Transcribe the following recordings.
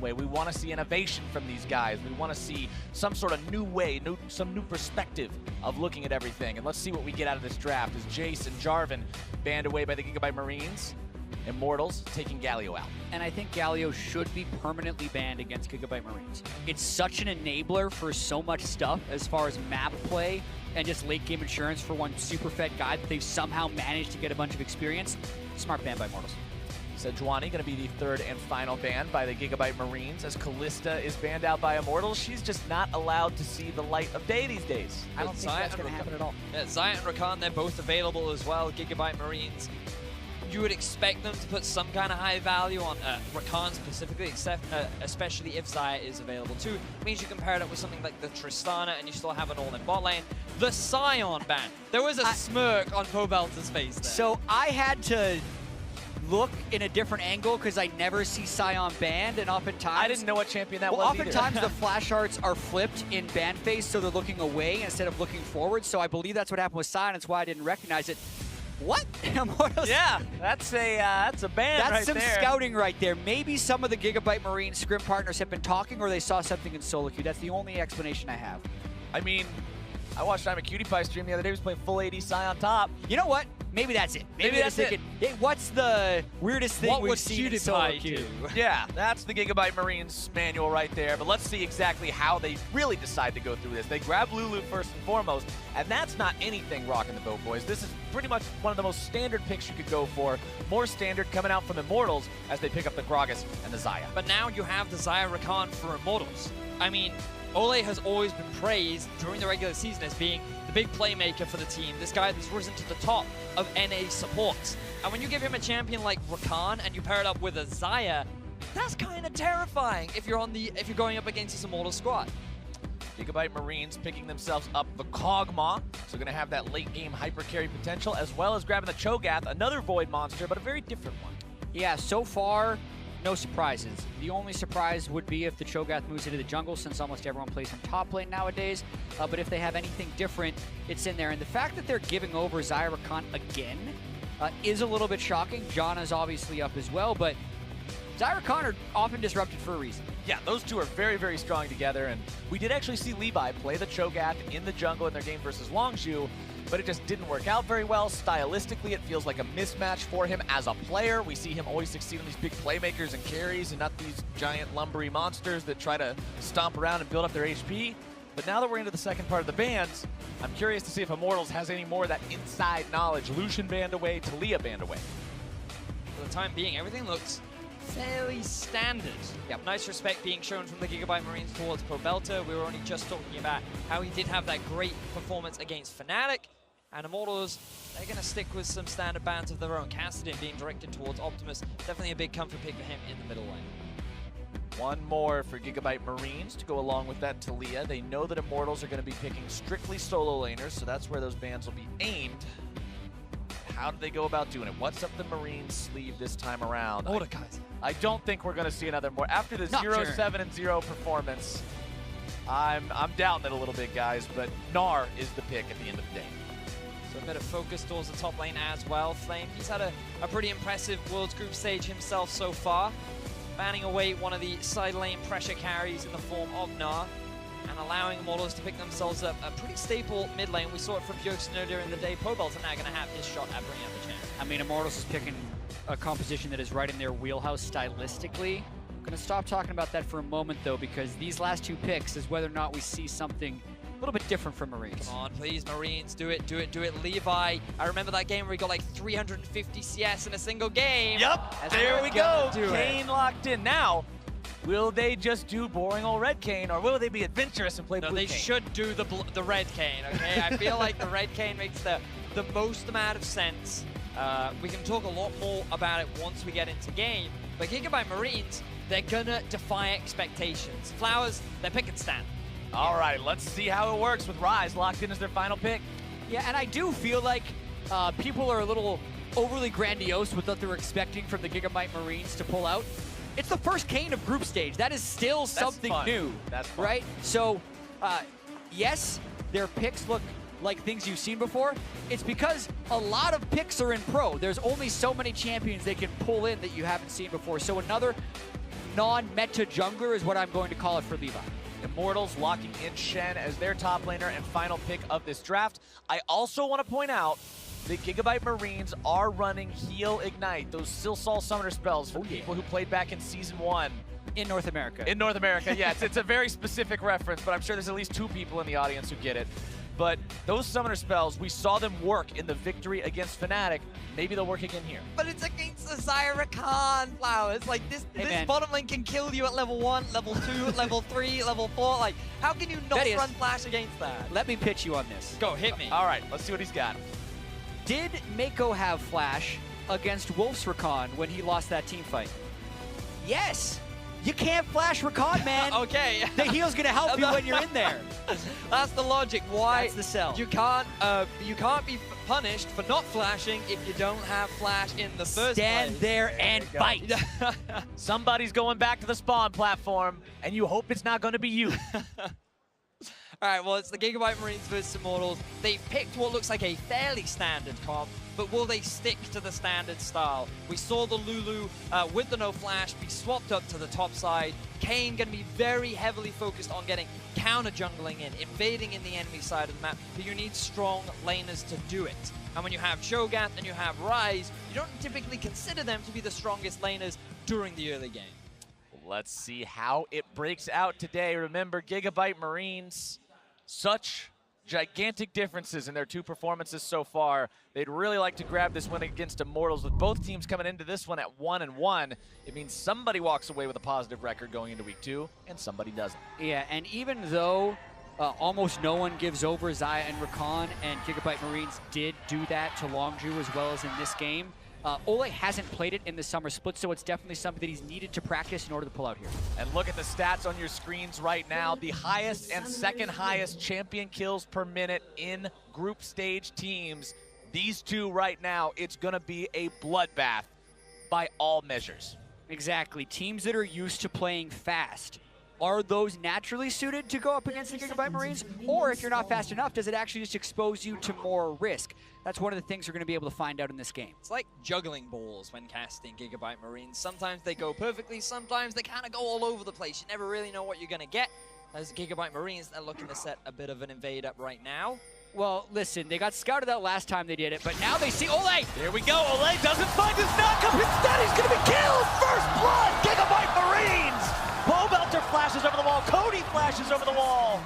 way. We want to see innovation from these guys. We want to see some sort of new way, some new perspective of looking at everything. And let's see what we get out of this draft as Jace and Jarvan banned away by the Gigabyte Marines. Immortals taking Galio out. And I think Galio should be permanently banned against Gigabyte Marines. It's such an enabler for so much stuff as far as map play and just late game insurance for one super fed guy that they've somehow managed to get a bunch of experience. Smart ban by Immortals. Sejuani going to be the third and final ban by the Gigabyte Marines as Callista is banned out by Immortals. She's just not allowed to see the light of day these days. I don't think that's going to happen at all. Yeah, Zaya and Rakan, they're both available as well. Gigabyte Marines, you would expect them to put some kind of high value on Rakan specifically, especially if Zaya is available too. It means you can pair it up with something like the Tristana and you still have an all-in bot lane. The Sion ban. There was a smirk on Pobelter's face there. So I had to look in a different angle because I never see Sion banned, and oftentimes I didn't know what champion that was oftentimes the flash arts are flipped in ban phase, so they're looking away instead of looking forward. So I believe that's what happened with Sion. That's why I didn't recognize it. What? Yeah, that's a ban right there. That's some scouting right there. Maybe some of the Gigabyte Marine scrim partners have been talking, or they saw something in solo queue. That's the only explanation I have. I mean, I watched I'm a Cutie Pie stream the other day. He was playing full AD Sion top. You know what? Maybe that's it. Maybe that's it. Hey, what's the weirdest thing we've seen in solo queue? Yeah, that's the Gigabyte Marines manual right there. But let's see exactly how they really decide to go through this. They grab Lulu first and foremost, and that's not anything rocking the boat, boys. This is pretty much one of the most standard picks you could go for. More standard coming out from Immortals as they pick up the Gragas and the Zaya. But now you have the Zaya Rakan for Immortals. I mean, Ole has always been praised during the regular season as being the big playmaker for the team, this guy that's risen to the top of NA supports. And when you give him a champion like Rakan and you pair it up with a Zaya, that's kind of terrifying if you're going up against this Immortals squad. Gigabyte Marines picking themselves up the Kog'Maw, so going to have that late game hyper carry potential, as well as grabbing the Cho'Gath, another Void monster, but a very different one. Yeah, so far, no surprises. The only surprise would be if the Cho'Gath moves into the jungle, since almost everyone plays in top lane nowadays. But if they have anything different, it's in there. And the fact that they're giving over Zaya Rakan again is a little bit shocking. Janna's obviously up as well, but Zaya Rakan are often disrupted for a reason. Yeah, those two are very, very strong together, and we did actually see Levi play the Cho'Gath in the jungle in their game versus Longzhu, but it just didn't work out very well. Stylistically, it feels like a mismatch for him as a player. We see him always succeed on these big playmakers and carries and not these giant lumbery monsters that try to stomp around and build up their HP. But now that we're into the second part of the bans, I'm curious to see if Immortals has any more of that inside knowledge. Lucian banned away, Talia banned away. For the time being, everything looks fairly standard. Yep. Nice respect being shown from the Gigabyte Marines towards Pobelter. We were only just talking about how he did have that great performance against Fnatic. And Immortals, they're going to stick with some standard bans of their own. Kassadin being directed towards Optimus. Definitely a big comfort pick for him in the middle lane. One more for Gigabyte Marines to go along with that Talia. They know that Immortals are going to be picking strictly solo laners, so that's where those bans will be aimed. How do they go about doing it? What's up the Marines sleeve this time around? I don't think we're going to see another more. After the 0-7-0 performance, I'm doubting it a little bit, guys, but Gnar is the pick at the end of the day. So a bit of focus towards the top lane as well. Flame, he's had a pretty impressive Worlds Group stage himself so far, banning away one of the side lane pressure carries in the form of Gnar, and allowing Immortals to pick themselves up a pretty staple mid lane. We saw it from Bjergsen earlier in the day. Pobelter now going to have his shot at bringing up the champ. I mean, Immortals is picking a composition that is right in their wheelhouse stylistically. I'm going to stop talking about that for a moment, though, because these last two picks is whether or not we see something a little bit different from Marines. Come on, please, Marines, do it, do it, do it. Levi, I remember that game where he got like 350 CS in a single game. Yep, there we go. Kayn locked in. Now, will they just do boring old red Kayn, or will they be adventurous and play blue Kayn? No, they should do the red Kayn, okay? I feel like the red Kayn makes the most amount of sense. We can talk a lot more about it once we get into game, but Gigabyte Marines, they're gonna defy expectations. Flowers, they're pick and stand. All right, let's see how it works with Ryze locked in as their final pick. Yeah, and I do feel like people are a little overly grandiose with what they're expecting from the Gigabyte Marines to pull out. It's the first Kayn of group stage. That is still something new. That's fun. Right? So, yes, their picks look like things you've seen before, it's because a lot of picks are in pro. There's only so many champions they can pull in that you haven't seen before. So another non-meta jungler is what I'm going to call it for Levi. Immortals locking in Shen as their top laner and final pick of this draft. I also want to point out that Gigabyte Marines are running Heal Ignite, those Silsol Summoner spells for people who played back in Season 1. In North America. In North America, yeah. It's a very specific reference, but I'm sure there's at least 2 people in the audience who get it. But those Summoner spells, we saw them work in the victory against Fnatic. Maybe they'll work again here. But it's against the Zyra Khan flowers. Like, this bottom lane can kill you at level 1, level 2, level 3, level 4. Like, how can you not run flash against that? Let me pitch you on this. Go, hit me. All right, let's see what he's got. Did Mako have flash against Wolf's Rakan when he lost that team fight? Yes! You can't flash Rakan, man. Okay. The heal's gonna help you when you're in there. That's the logic. Why? That's the sell. You can't be punished for not flashing if you don't have flash in the first place. Stand there and fight. Somebody's going back to the spawn platform, and you hope it's not going to be you. All right, well, it's the Gigabyte Marines versus Immortals. They picked what looks like a fairly standard comp, but will they stick to the standard style? We saw the Lulu with the no flash be swapped up to the top side. Kayn going to be very heavily focused on getting counter jungling in, invading in the enemy side of the map, but you need strong laners to do it. And when you have Cho'Gath and you have Ryze, you don't typically consider them to be the strongest laners during the early game. Let's see how it breaks out today. Remember, Gigabyte Marines, such gigantic differences in their 2 performances so far. They'd really like to grab this win against Immortals. With both teams coming into this one at 1-1, it means somebody walks away with a positive record going into week 2, and somebody doesn't. Yeah, and even though almost no one gives over Xayah and Rakan, and Gigabyte Marines did do that to Longzhu as well as in this game, Ole hasn't played it in the summer split, so it's definitely something that he's needed to practice in order to pull out here. And look at the stats on your screens right now. The highest and second highest champion kills per minute in group stage teams. These 2 right now, it's going to be a bloodbath by all measures. Exactly. Teams that are used to playing fast, are those naturally suited to go up against the Gigabyte Marines? Or if you're not fast enough, does it actually just expose you to more risk? That's one of the things we're going to be able to find out in this game. It's like juggling balls when casting Gigabyte Marines. Sometimes they go perfectly, sometimes they kind of go all over the place. You never really know what you're going to get. As Gigabyte Marines, they're looking to set a bit of an invade up right now. Well, listen, they got scouted out last time they did it, but now they see Ole! Here we go. Ole doesn't find his knockup. Instead, he's going to be killed. First blood, Gigabyte Marines. Bowbelter flashes over the wall. Cody flashes over the wall.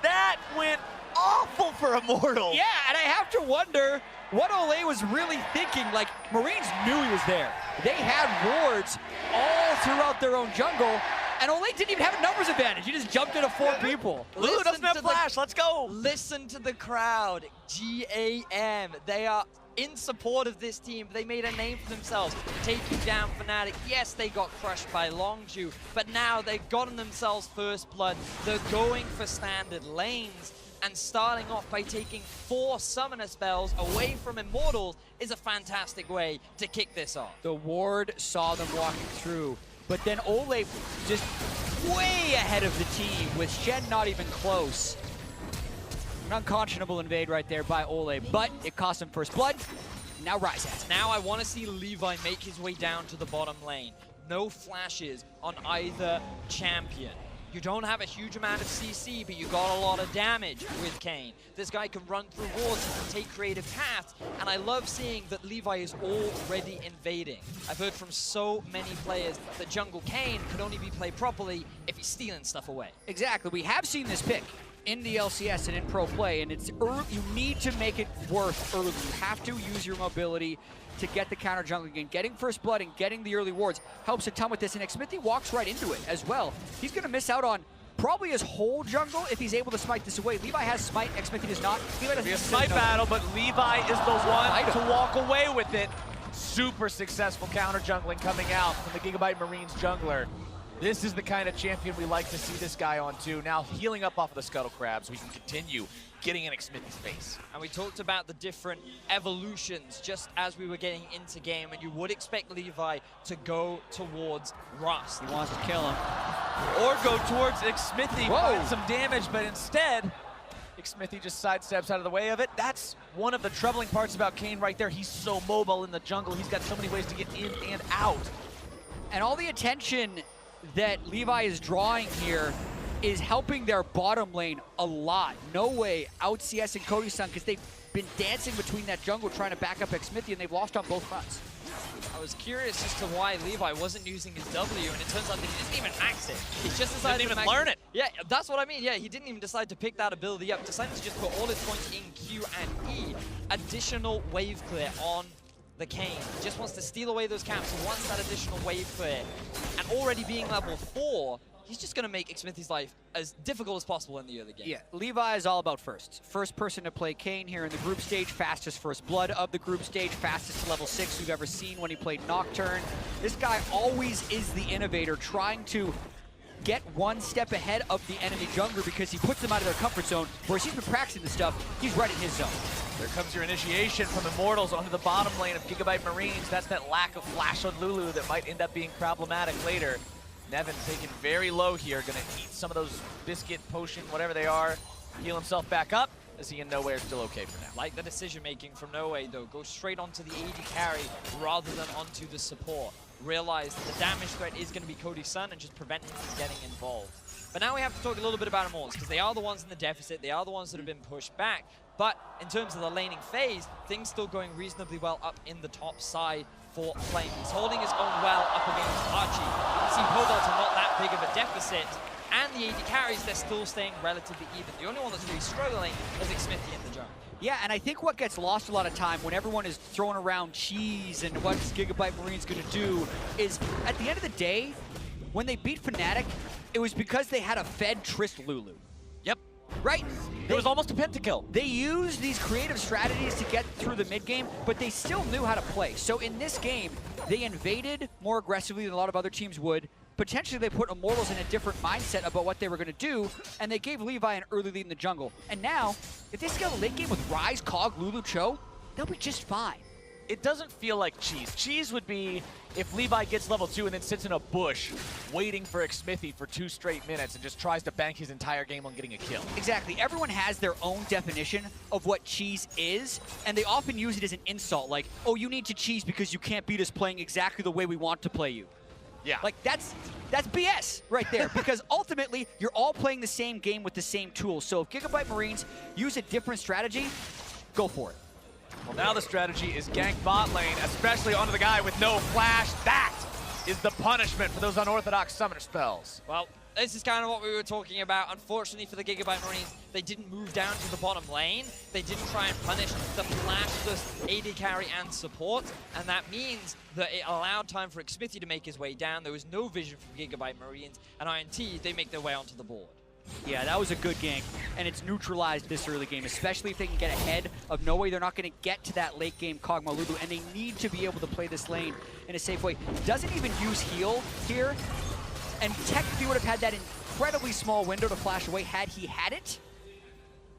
That went awful for Immortal. Yeah, and I have to wonder what Ole was really thinking. Like, Marines knew he was there. They had wards all throughout their own jungle, and Ole didn't even have a numbers advantage. He just jumped into 4 people. Lulu doesn't have flash. Let's go. Listen to the crowd. GAM. They are in support of this team. They made a name for themselves, taking down Fnatic. Yes, they got crushed by Longzhu, but now they've gotten themselves first blood. They're going for standard lanes, and starting off by taking 4 summoner spells away from Immortals is a fantastic way to kick this off. The ward saw them walking through, but then Ole just way ahead of the team with Shen not even close. An unconscionable invade right there by Ole, but it cost him first blood. Now Ryze has it. Now I want to see Levi make his way down to the bottom lane. No flashes on either champion. You don't have a huge amount of CC, but you got a lot of damage with Kayn. This guy can run through walls, he can take creative paths, and I love seeing that Levi is already invading. I've heard from so many players that jungle Kayn could only be played properly if he's stealing stuff away. Exactly, we have seen this pick in the LCS and in pro play, and it's early. You need to make it work early. You have to use your mobility to get the counter jungling again. Getting first blood and getting the early wards helps a ton with this, and Xmithie walks right into it as well. He's going to miss out on probably his whole jungle if he's able to smite this away. Levi has smite, Xmithie does not. Levi doesn't be a smite battle, but Levi is the one to walk away with it. Super successful counter jungling coming out from the Gigabyte Marines jungler. This is the kind of champion we like to see this guy on too. Now healing up off of the Scuttle Crabs, we can continue getting in Xmithie's face. And we talked about the different evolutions just as we were getting into game, and you would expect Levi to go towards Rust. He wants to kill him. Or go towards Xmithie, find some damage, but instead, Smithy just sidesteps out of the way of it. That's one of the troubling parts about Kane right there. He's so mobile in the jungle. He's got so many ways to get in and out. And all the attention that Levi is drawing here is helping their bottom lane a lot. No way out CS and Cody-san, because they've been dancing between that jungle trying to back up Smithy, and they've lost on both fronts. I was curious as to why Levi wasn't using his W, and it turns out that he didn't even max it. He just decided didn't to even learn it. Yeah, that's what I mean. Yeah, he didn't even decide to pick that ability up. Decided to just put all his points in Q and E. Additional wave clear on the Kane. He just wants to steal away those camps. He wants that additional wave clear. And already being level 4, he's just going to make Smithy's life as difficult as possible in the early game. Yeah, Levi is all about firsts. First person to play Kane here in the group stage, fastest first blood of the group stage, fastest to level 6 we've ever seen when he played Nocturne. This guy always is the innovator, trying to get one step ahead of the enemy jungler because he puts them out of their comfort zone, whereas he's been practicing this stuff, he's right in his zone. There comes your initiation from Immortals onto the bottom lane of Gigabyte Marines. That's that lack of flash on Lulu that might end up being problematic later. Nevin taken very low here, gonna eat some of those biscuit, potion, whatever they are, heal himself back up. Is he in nowhere? Still okay for now. Like the decision making from No Way though, go straight onto the AD carry rather than onto the support. Realize that the damage threat is gonna be Cody-san and just prevent him from getting involved. But now we have to talk a little bit about Immortals, because they are the ones in the deficit, they are the ones that have been pushed back. But in terms of the laning phase, things still going reasonably well up in the top side for Flame. He's holding his own well up against Archie. You see Cobalt not that big of a deficit, and the AD carries, they're still staying relatively even. The only one that's really struggling is Smithy in the jungle. Yeah, and I think what gets lost a lot of time when everyone is throwing around cheese and what's Gigabyte Marine's gonna do is, at the end of the day, when they beat Fnatic, it was because they had a fed Trist Lulu. Yep. Right? It was almost a pentakill. They used these creative strategies to get through the mid game, but they still knew how to play. So in this game, they invaded more aggressively than a lot of other teams would. Potentially they put Immortals in a different mindset about what they were going to do, and they gave Levi an early lead in the jungle. And now, if they scale the late game with Ryze, Kog, Lulu, Cho, they'll be just fine. It doesn't feel like cheese. Cheese would be if Levi gets level 2 and then sits in a bush waiting for Smithy for 2 straight minutes and just tries to bank his entire game on getting a kill. Exactly. Everyone has their own definition of what cheese is, and they often use it as an insult, like, oh, you need to cheese because you can't beat us playing exactly the way we want to play you. Yeah. Like, that's BS right there, because ultimately, you're all playing the same game with the same tools. So if Gigabyte Marines use a different strategy, go for it. Well, now the strategy is gank bot lane, especially onto the guy with no flash. That is the punishment for those unorthodox summoner spells. Well, this is kind of what we were talking about. Unfortunately for the Gigabyte Marines, they didn't move down to the bottom lane. They didn't try and punish the flashless AD carry and support, and that means that it allowed time for Smithy to make his way down. There was no vision from Gigabyte Marines, and INT, they make their way onto the board. Yeah, that was a good gank, and it's neutralized this early game, especially if they can get ahead of No Way. They're not going to get to that late game Kog'Maw Lulu, and they need to be able to play this lane in a safe way. Doesn't even use heal here, and technically would have had that incredibly small window to flash away had he had it,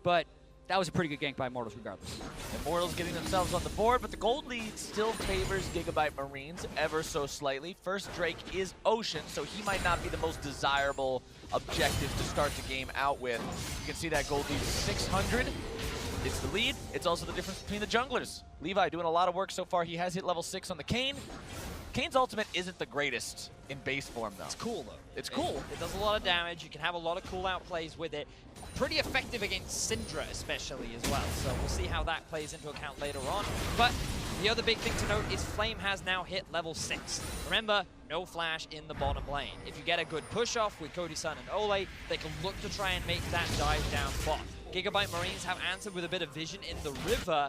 but that was a pretty good gank by Immortals regardless. Immortals getting themselves on the board, but the gold lead still favors Gigabyte Marines ever so slightly. First Drake is Ocean, so he might not be the most desirable objective to start the game out with. You can see that gold lead is 600. It's the lead. It's also the difference between the junglers. Levi doing a lot of work so far. He has hit level 6 on the Kane. Kane's ultimate isn't the greatest in base form, though. It's cool, though. It's cool. It does a lot of damage. You can have a lot of cool-out plays with it. Pretty effective against Syndra, especially, as well. So we'll see how that plays into account later on. But the other big thing to note is Flame has now hit level 6. Remember, no flash in the bottom lane. If you get a good push-off with Cody-san and Ole, they can look to try and make that dive down bot. Gigabyte Marines have answered with a bit of vision in the river,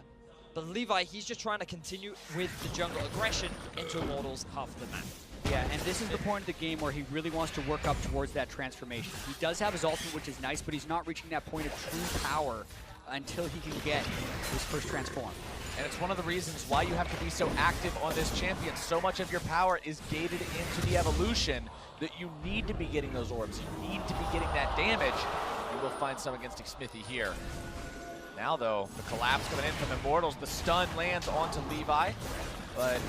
but Levi, he's just trying to continue with the jungle aggression into Immortals half of the map. Yeah, and this is the point of the game where he really wants to work up towards that transformation. He does have his ultimate, which is nice, but he's not reaching that point of true power until he can get his first transform. And it's one of the reasons why you have to be so active on this champion. So much of your power is gated into the evolution that you need to be getting those orbs. You need to be getting that damage. You will find some against Smithy here. Now, though, the collapse coming in from Immortals. The stun lands onto Levi, but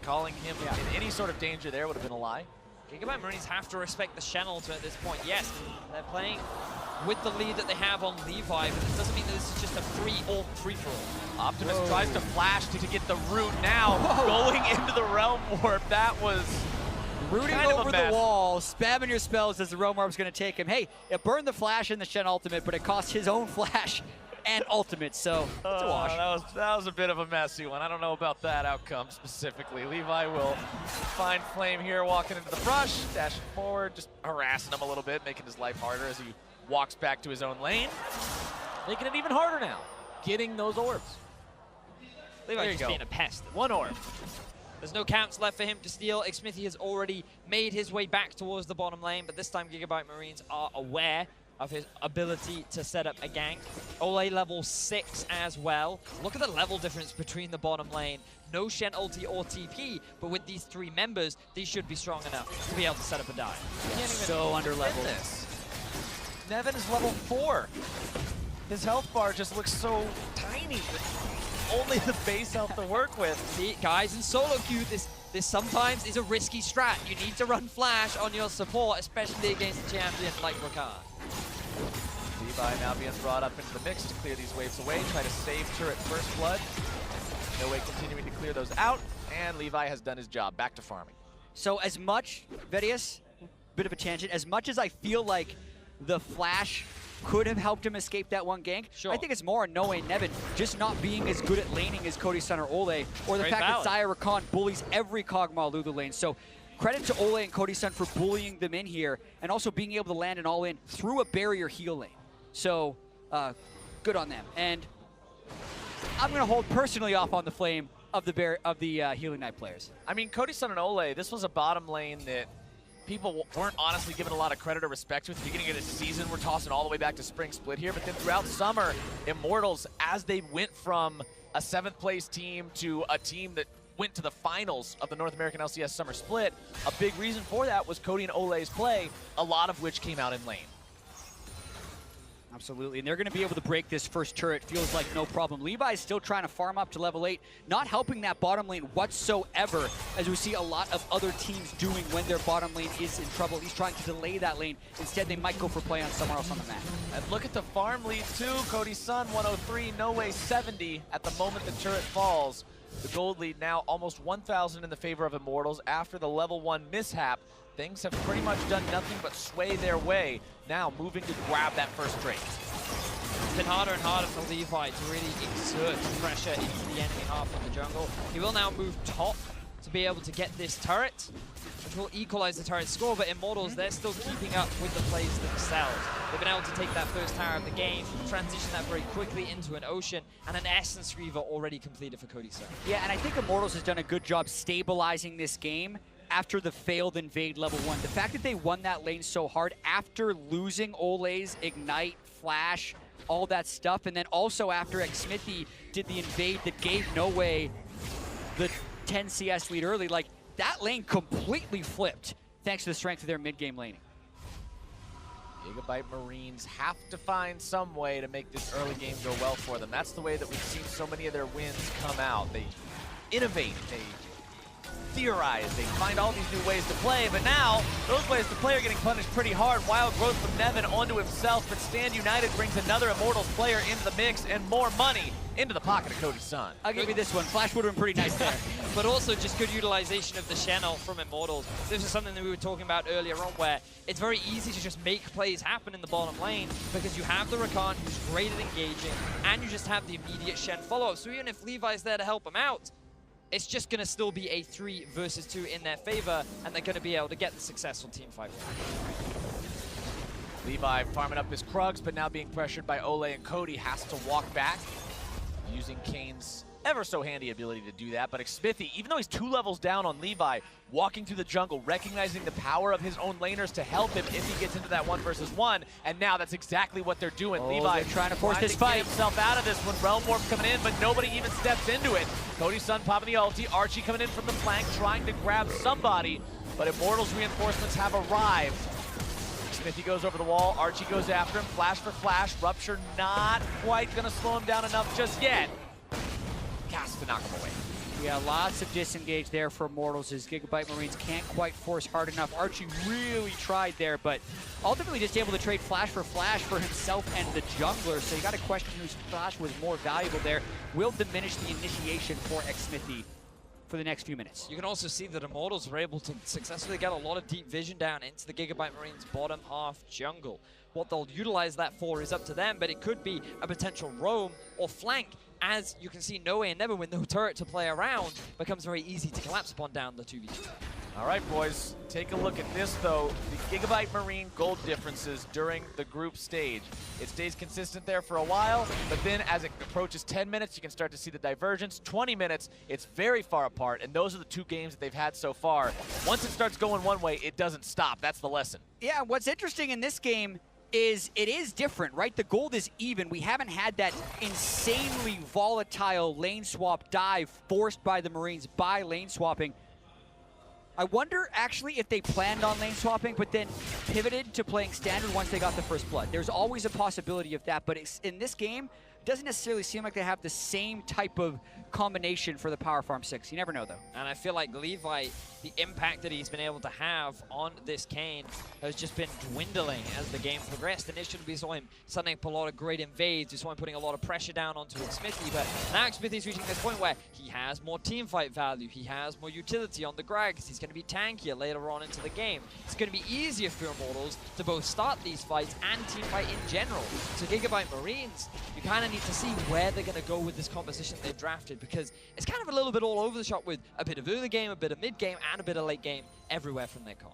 calling him in any sort of danger there would have been a lie. Gigabyte Marines have to respect the Shen ult at this point. Yes, they're playing with the lead that they have on Levi, but it doesn't mean that this is just a free ult free-for-all. Optimus tries to flash to get the root now. Going into the Realm Warp, that was rooting over the wall, spamming your spells as the Realm Warp's going to take him. Hey, it burned the flash in the Shen ultimate, but it cost his own flash and ultimate, so it's a wash. That was a bit of a messy one. I don't know about that outcome specifically. Levi will find Flame here, walking into the brush, dashing forward, just harassing him a little bit, making his life harder as he walks back to his own lane. Making it even harder now, getting those orbs. Levi just being a pest. One orb. There's no camps left for him to steal. Xmithy has already made his way back towards the bottom lane, but this time Gigabyte Marines are aware of his ability to set up a gank. Ole level 6 as well. Look at the level difference between the bottom lane. No Shen ulti or TP, but with these 3 members, these should be strong enough to be able to set up a dive. Can't even so under-leveled. Nevin is level 4. His health bar just looks so tiny with only the base health to work with. See, guys, in solo queue, this sometimes is a risky strat. You need to run flash on your support, especially against a champion like Rakan. Levi now being brought up into the mix to clear these waves away, try to save turret first blood. No way continuing to clear those out, and Levi has done his job. Back to farming. So as much, Vedius, bit of a tangent, as much as I feel like the flash could have helped him escape that one gank, sure. I think it's more Noe and Nevin just not being as good at laning as Cody Sun or Ole, or the fact that Xayah Rakan bullies every Kog'Maw Lulu lane. So credit to Ole and Cody Sun for bullying them in here, and also being able to land an all-in through a barrier heal lane. So good on them. And I'm going to hold personally off on the flame of the Healing Knight players. I mean, Cody Sun and Ole, this was a bottom lane that people weren't honestly given a lot of credit or respect to at the beginning of the season. We're tossing all the way back to spring split here, but then throughout summer, Immortals, as they went from a 7th place team to a team that went to the finals of the North American LCS Summer Split, a big reason for that was Cody and Ole's play, a lot of which came out in lane. Absolutely, and they're going to be able to break this first turret, feels like no problem. Levi's still trying to farm up to level 8, not helping that bottom lane whatsoever, as we see a lot of other teams doing when their bottom lane is in trouble. He's trying to delay that lane. Instead, they might go for play on somewhere else on the map. And look at the farm lead too. Cody Sun 103, No Way 70 at the moment the turret falls. The gold lead now almost 1,000 in the favor of Immortals after the level 1 mishap. Things have pretty much done nothing but sway their way. Now moving to grab that first trade. It's been harder and harder for Levi to really exert pressure into the enemy half of the jungle. He will now move top to be able to get this turret, which will equalize the turret score, but Immortals, they're still keeping up with the plays themselves. They've been able to take that first tower of the game, transition that very quickly into an Ocean, and an Essence Reaver already completed for Cody Sun. Yeah, and I think Immortals has done a good job stabilizing this game after the failed invade level 1. The fact that they won that lane so hard after losing Ole's Ignite, Flash, all that stuff, and then also after Xmithy did the invade that gave No Way the 10 CS lead early, like that lane completely flipped thanks to the strength of their mid-game laning. Gigabyte Marines have to find some way to make this early game go well for them. That's the way that we've seen so many of their wins come out. They innovate, they theorize, they find all these new ways to play, but now those ways to play are getting punished pretty hard. Wild growth from Nevin onto himself, but Stand United brings another Immortals player into the mix and more money into the pocket of Cody Sun. I'll give you this one. Flash would have been pretty nice there. But also just good utilization of the Shen ult from Immortals. This is something that we were talking about earlier on, where it's very easy to just make plays happen in the bottom lane because you have the Rakan who's great at engaging, and you just have the immediate Shen follow-up. So even if Levi's there to help him out, it's just going to still be a 3 versus 2 in their favor, and they're going to be able to get the successful team fight. Levi farming up his Krugs, but now being pressured by Ole and Cody, has to walk back, using Kane's ever so handy ability to do that. But Xmithy, even though he's 2 levels down on Levi, walking through the jungle, recognizing the power of his own laners to help him if he gets into that 1 versus 1, and now that's exactly what they're doing. Levi trying to force this fight. Get himself out of this one. Realm Warp coming in, but nobody even steps into it. Cody Sun popping the ulti, Archie coming in from the flank, trying to grab somebody, but Immortals reinforcements have arrived. Xmithy goes over the wall, Archie goes after him, flash for flash, Rupture not quite gonna slow him down enough just yet. Has to knock him away. Yeah, lots of disengage there for Immortals as Gigabyte Marines can't quite force hard enough. Archie really tried there, but ultimately just able to trade flash for himself and the jungler. So you got to question whose flash was more valuable there. Will diminish the initiation for Xmithy for the next few minutes. You can also see that Immortals were able to successfully get a lot of deep vision down into the Gigabyte Marines bottom half jungle. What they'll utilize that for is up to them, but it could be a potential roam or flank. As you can see, No Way and Never with no turret to play around becomes very easy to collapse upon down the 2v2. All right, boys, take a look at this, though. The Gigabyte Marine gold differences during the group stage. It stays consistent there for a while, but then as it approaches 10 minutes, you can start to see the divergence. 20 minutes, it's very far apart, and those are the two games that they've had so far. Once it starts going one way, it doesn't stop. That's the lesson. Yeah, what's interesting in this game is it is different, right? The gold is even. We haven't had that insanely volatile lane swap dive forced by the Marines by lane swapping. I wonder actually if they planned on lane swapping but then pivoted to playing standard once they got the first blood. There's always a possibility of that, but in this game, it doesn't necessarily seem like they have the same type of combination for the Power Farm 6. You never know, though. And I feel like Levi, the impact that he's been able to have on this Kane has just been dwindling as the game progressed. Initially, we saw him setting up a lot of great invades. We saw him putting a lot of pressure down onto Xmithy, but now Xmithy's reaching this point where he has more team fight value. He has more utility on the ground because he's going to be tankier later on into the game. It's going to be easier for Immortals to both start these fights and team fight in general. So Gigabyte Marines, you kind of need to see where they're going to go with this composition they've drafted, because it's kind of a little bit all over the shop with a bit of early game, a bit of mid game, and a bit of late game everywhere from their car.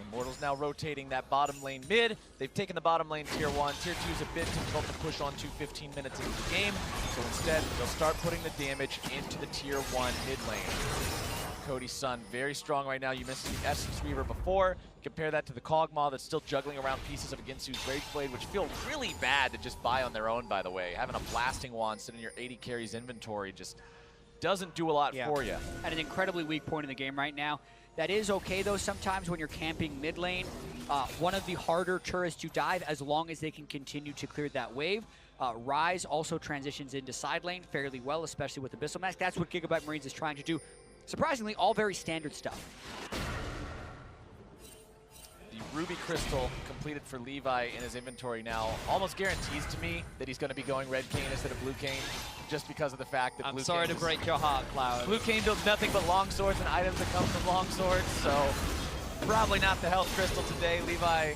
Immortals now rotating that bottom lane mid. They've taken the bottom lane tier 1. Tier 2 is a bit difficult to push on to 15 minutes into the game, so instead they'll start putting the damage into the tier 1 mid lane. Cody's Sun, very strong right now. You mentioned the Essence Reaver before. Compare that to the Kog'Maw that's still juggling around pieces of Ginsu's Rage Blade, which feel really bad to just buy on their own, by the way. Having a Blasting Wand sitting in your 80 carries inventory just doesn't do a lot for you. At an incredibly weak point in the game right now. That is okay, though, sometimes when you're camping mid lane. One of the harder turrets to dive as long as they can continue to clear that wave. Rise also transitions into side lane fairly well, especially with Abyssal Mask. That's what Gigabyte Marines is trying to do. Surprisingly, all very standard stuff. The Ruby Crystal completed for Levi in his inventory now almost guarantees to me that he's going to be going Red Cane instead of Blue Cane, just because of the fact that I'm sorry to break your heart, Cloud. Blue Cane builds nothing but long swords and items that come from long swords, so probably not the health crystal today. Levi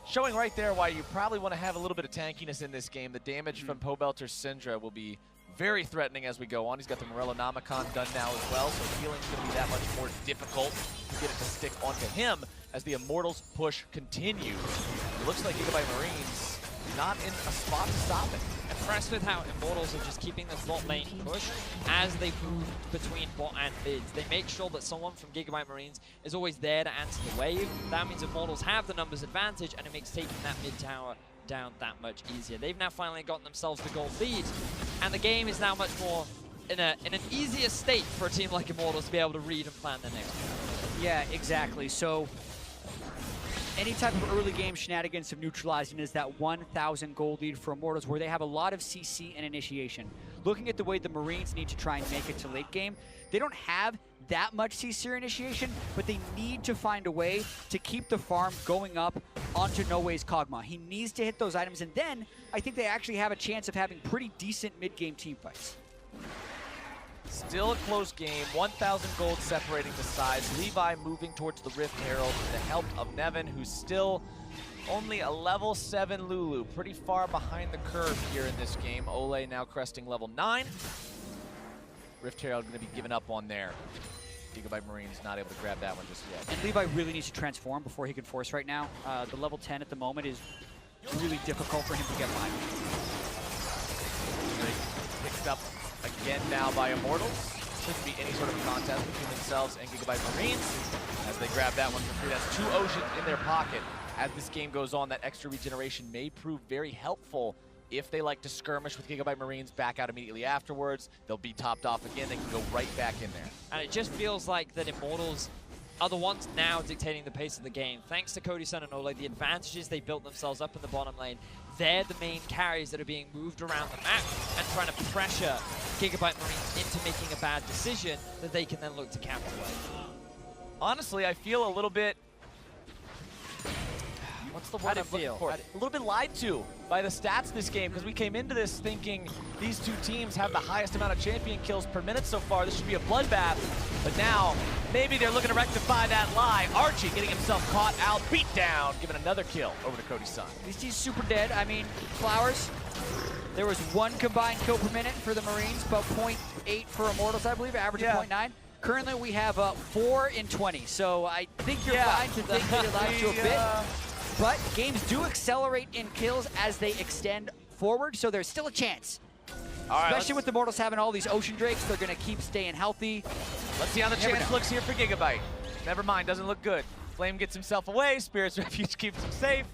showing right there why you probably want to have a little bit of tankiness in this game. The damage from Pobelter's Syndra will be very threatening as we go on. He's got the Morellonomicon done now as well, so healing's going to be that much more difficult to get it to stick onto him as the Immortals push continues. It looks like Gigabyte Marines not in a spot to stop it. Impressed with how Immortals are just keeping this bot lane push as they move between bot and mids. They make sure that someone from Gigabyte Marines is always there to answer the wave. That means Immortals have the numbers advantage, and it makes taking that mid tower down that much easier. They've now finally gotten themselves the gold lead, and the game is now much more in an easier state for a team like Immortals to be able to read and plan their next move. Yeah, exactly. So any type of early game shenanigans of neutralizing is that 1,000 gold lead for Immortals, where they have a lot of CC and initiation. Looking at the way the Marines need to try and make it to late game, they don't have that much CC or initiation, but they need to find a way to keep the farm going up onto No Way's Kog'Maw. He needs to hit those items, and then I think they actually have a chance of having pretty decent mid-game team fights. Still a close game, 1,000 gold separating the sides. Levi moving towards the Rift Herald with the help of Nevin, who's still only a level 7 Lulu. Pretty far behind the curve here in this game. Ole now cresting level 9. Rift Herald going to be given up on there. Gigabyte Marines not able to grab that one just yet. And Levi really needs to transform before he can force right now. The level 10 at the moment is really difficult for him to get by. Picked up again now by Immortals. Shouldn't be any sort of contest between themselves and Gigabyte Marines as they grab that one for free. That's 2 Oceans in their pocket. As this game goes on, that extra regeneration may prove very helpful if they like to skirmish with Gigabyte Marines, back out immediately afterwards. They'll be topped off again. They can go right back in there. And it just feels like that Immortals are the ones now dictating the pace of the game. Thanks to Cody Sun and Ole, the advantages they built themselves up in the bottom lane, they're the main carries that are being moved around the map and trying to pressure Gigabyte Marines into making a bad decision that they can then look to capitalize. Honestly, I feel a little bit... What's the word I'm looking for? A little bit lied to by the stats this game, because we came into this thinking these two teams have the highest amount of champion kills per minute so far. This should be a bloodbath. But now, maybe they're looking to rectify that lie. Archie getting himself caught out, beat down, giving another kill over to Cody Sun. These teams super dead. I mean, Flowers, there was 1 combined kill per minute for the Marines, about 0.8 for Immortals, I believe, averaging 0.9. Currently, we have 4 in 20, so I think you're fine to think that it lies to a bit. But games do accelerate in kills as they extend forward, so there's still a chance. All right, especially with the Immortals having all these Ocean Drakes, they're going to keep staying healthy. Let's see how the chance looks here for Gigabyte. Never mind, doesn't look good. Flame gets himself away, Spirit's Refuge keeps him safe.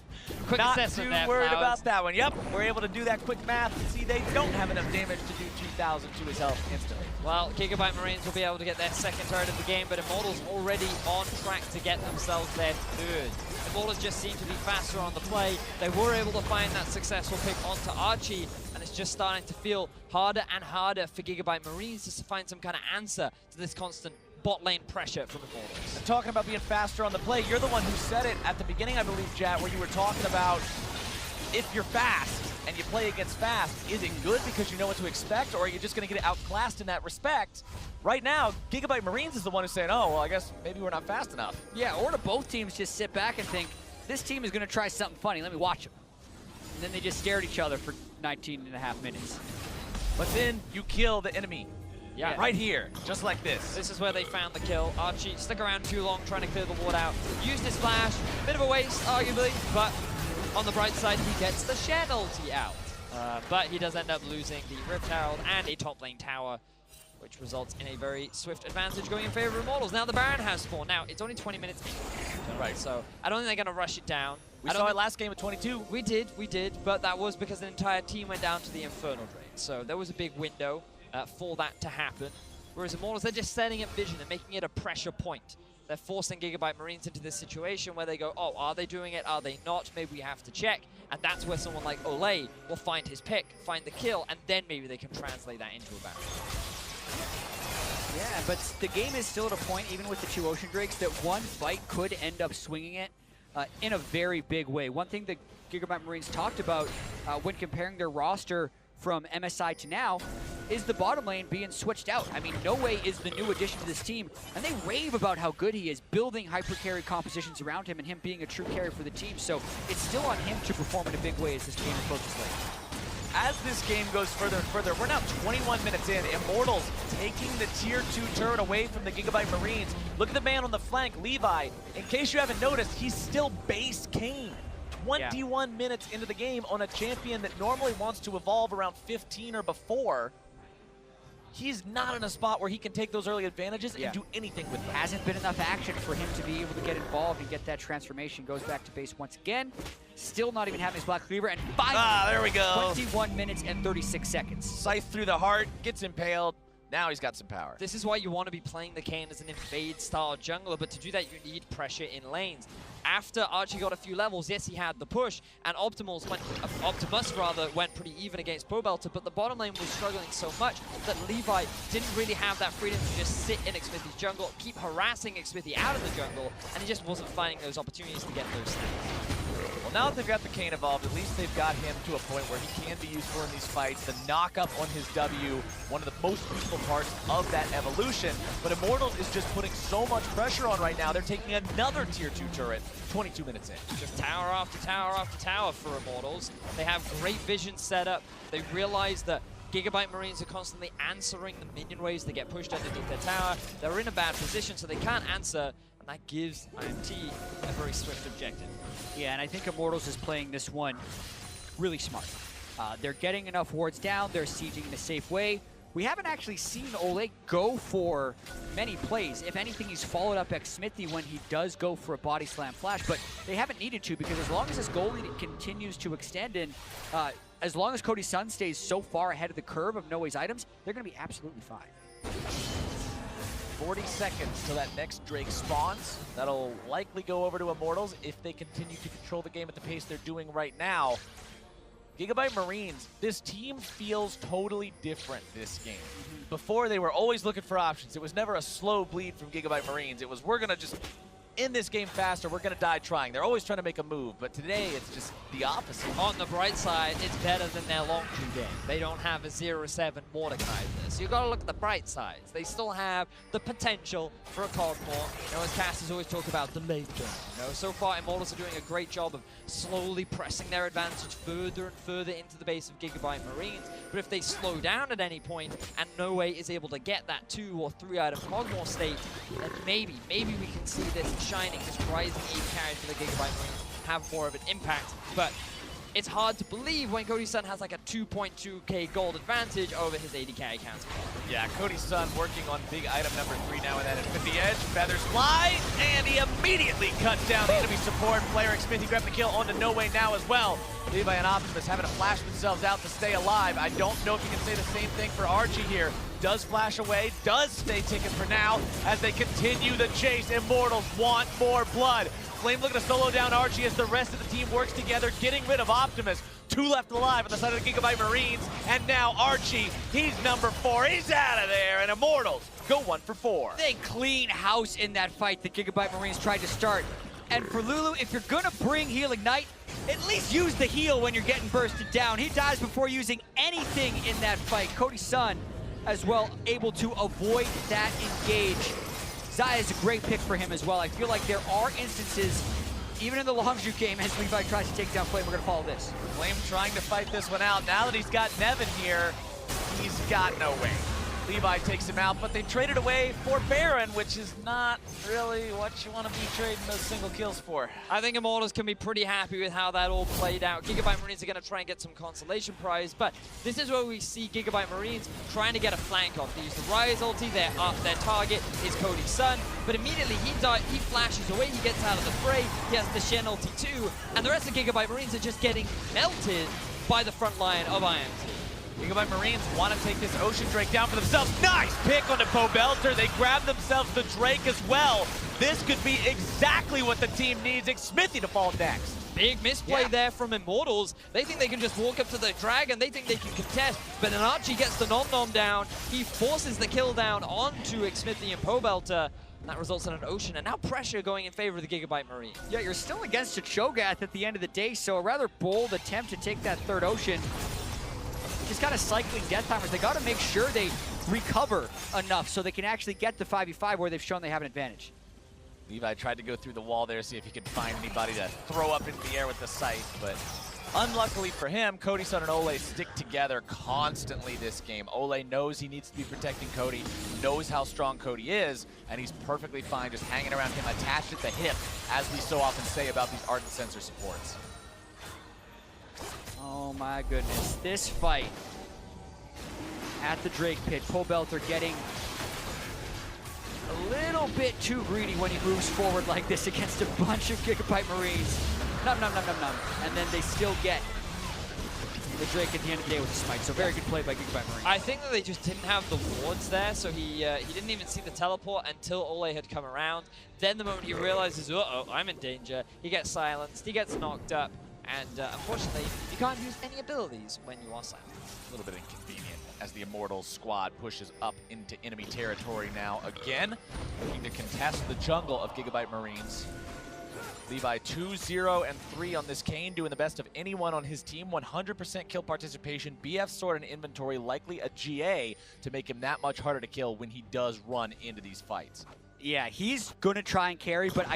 Quick Not assessment too there, worried Flowers. about that one. Yep, we're able to do that quick math and see they don't have enough damage to do 2,000 to his health instantly. Well, Gigabyte Marines will be able to get their second turret of the game, but Immortals already on track to get themselves their third. Immortals just seem to be faster on the play. They were able to find that successful pick onto Archie, and it's just starting to feel harder and harder for Gigabyte Marines just to find some kind of answer to this constant bot lane pressure from Immortals. And talking about being faster on the play, you're the one who said it at the beginning, I believe, Jat, where you were talking about if you're fast and you play against fast, is it good because you know what to expect, or are you just going to get outclassed in that respect? Right now, Gigabyte Marines is the one who's saying, oh, well, I guess maybe we're not fast enough. Yeah, or do both teams just sit back and think, this team is going to try something funny, let me watch them. And then they just stare at each other for 19.5 minutes. But then you kill the enemy. Yeah. Right here, just like this. This is where they found the kill. Archie stuck around too long trying to clear the ward out. Used his flash, bit of a waste, arguably, but on the bright side, he gets the Shed ulti out. But he does end up losing the Rift Herald and a top lane tower, which results in a very swift advantage going in favor of Immortals. Now the Baron has spawned. Now, it's only 20 minutes in. Right. So I don't think they're going to rush it down. We saw it last game at 22. We did, but that was because an entire team went down to the Infernal Drain. So there was a big window for that to happen. Whereas Immortals, they're just setting up vision and making it a pressure point. They're forcing Gigabyte Marines into this situation where they go, oh, are they doing it? Are they not? Maybe we have to check. And that's where someone like Ole will find his pick, find the kill, and then maybe they can translate that into a barrel. Yeah, but the game is still at a point, even with the 2 Ocean Drakes, that one fight could end up swinging it in a very big way. One thing that Gigabyte Marines talked about when comparing their roster from MSI to now is the bottom lane being switched out. I mean, No Way is the new addition to this team, and they rave about how good he is, building hyper-carry compositions around him and him being a true carry for the team. So it's still on him to perform in a big way as this game approaches late. As this game goes further and further, we're now 21 minutes in. Immortals taking the tier 2 turret away from the Gigabyte Marines. Look at the man on the flank, Levi. In case you haven't noticed, he's still base Kane. 21 minutes into the game on a champion that normally wants to evolve around 15 or before. He's not in a spot where he can take those early advantages and do anything with them. Hasn't been enough action for him to be able to get involved and get that transformation. Goes back to base once again. Still not even having his Black Cleaver, and finally, there we go. 21 minutes and 36 seconds. Scythe through the heart, gets impaled. Now he's got some power. This is why you want to be playing the Kayn as an invade-style jungler, but to do that, you need pressure in lanes. After Archie got a few levels, yes, he had the push, and Optimus went pretty even against Pobelter, but the bottom lane was struggling so much that Levi didn't really have that freedom to just sit in Xmithy's jungle, keep harassing Xmithy out of the jungle, and he just wasn't finding those opportunities to get those snaps. Well, now that they've got the Kayn evolved, at least they've got him to a point where he can be useful in these fights. The knock-up on his W, one of the most useful parts of that evolution. But Immortals is just putting so much pressure on right now. They're taking another tier 2 turret 22 minutes in. Just tower after tower after tower for Immortals. They have great vision set up. They realize that Gigabyte Marines are constantly answering the minion waves. They get pushed underneath their tower. They're in a bad position, so they can't answer. And that gives IMT a very swift objective. Yeah, and I think Immortals is playing this one really smart. They're getting enough wards down. They're sieging in a safe way. We haven't actually seen Ole go for many plays. If anything, he's followed up Xmithy when he does go for a body slam flash, but they haven't needed to because as long as this goal lead continues to extend and as long as Cody Sun stays so far ahead of the curve of No Way's items, they're going to be absolutely fine. 40 seconds till that next Drake spawns. That'll likely go over to Immortals if they continue to control the game at the pace they're doing right now. Gigabyte Marines, this team feels totally different this game. Before, they were always looking for options. It was never a slow bleed from Gigabyte Marines. It was, we're going to just end this game faster. We're going to die trying. They're always trying to make a move, but today it's just the opposite. On the bright side, it's better than their Longzhu game. They don't have a 0-7 Mordekaiser. So you've got to look at the bright sides. They still have the potential for a Cogmore. You know, as Cass has always talked about, the late game. You know, so far, Immortals are doing a great job of slowly pressing their advantage further and further into the base of Gigabyte Marines. But if they slow down at any point and No Way is able to get that 2 or 3 out of Cogmore state, then maybe we can see this shining, this rising AD carry for the Gigabyte Marines have more of an impact. But it's hard to believe when Cody's son has like a 2.2k gold advantage over his AD carry counter. Yeah, Cody's son working on big item number 3 now and then at the edge. Feathers fly, and he immediately cuts down the enemy support. Player Smithy grabbing the kill onto No Way now as well. Levi and Optimus having to flash themselves out to stay alive. I don't know if you can say the same thing for Archie here. Does flash away, does stay ticking for now as they continue the chase. Immortals want more blood. Flame looking to solo down Archie as the rest of the team works together, getting rid of Optimus. 2 left alive on the side of the Gigabyte Marines, and now Archie, he's number 4, he's out of there, and Immortals go 1 for 4. They clean house in that fight the Gigabyte Marines tried to start. And for Lulu, if you're gonna bring Heal Ignite, at least use the heal when you're getting bursted down. He dies before using anything in that fight. Cody's son as well able to avoid that engage. Xayah is a great pick for him as well. I feel like there are instances, even in the Longzhu game, as Levi tries to take down Flame. We're going to follow this. Flame trying to fight this one out. Now that he's got Nevin here, he's got No Way. Levi takes him out, but they traded away for Baron, which is not really what you want to be trading those single kills for. I think Immortals can be pretty happy with how that all played out. Gigabyte Marines are going to try and get some consolation prize, but this is where we see Gigabyte Marines trying to get a flank off. They use the Rise ulti, their target is Cody's son, but immediately he flashes away, he gets out of the fray, he has the Shen ulti too, and the rest of Gigabyte Marines are just getting melted by the front line of IMT. Gigabyte Marines want to take this Ocean Drake down for themselves. Nice pick on the Pobelter. They grab themselves the Drake as well. This could be exactly what the team needs. Smithy to fall next. Big misplay there from Immortals. They think they can just walk up to the Dragon. They think they can contest, but then Archie gets the nom-nom down. He forces the kill down onto Smithy and Pobelter. And that results in an Ocean, and now pressure going in favor of the Gigabyte Marine. Yeah, you're still against a Cho'Gath at the end of the day, so a rather bold attempt to take that 3rd Ocean. Just kind of cycling death timers. They got to make sure they recover enough so they can actually get the 5v5 where they've shown they have an advantage. Levi tried to go through the wall there, see if he could find anybody to throw up into the air with the scythe, but unluckily for him, Cody, Son, and Ole stick together constantly this game. Ole knows he needs to be protecting Cody, knows how strong Cody is, and he's perfectly fine just hanging around him, attached at the hip, as we so often say about these Ardent Sensor supports. Oh my goodness, this fight at the Drake pit, Pobelter getting a little bit too greedy when he moves forward like this against a bunch of Gigabyte Marines. Nom, nom, nom, nom, nom. And then they still get the Drake at the end of the day with the smite. So very good play by Gigabyte Marines. I think that they just didn't have the wards there, so he didn't even see the teleport until Ole had come around. Then the moment he realizes, uh-oh, I'm in danger, he gets silenced, he gets knocked up. And unfortunately, you can't use any abilities when you are silent. A little bit inconvenient as the Immortals squad pushes up into enemy territory now again, looking to contest the jungle of Gigabyte Marines. Levi 2-0 and 3 on this Kane, doing the best of anyone on his team. 100% kill participation, BF sword and inventory, likely a GA to make him that much harder to kill when he does run into these fights. Yeah, he's going to try and carry, but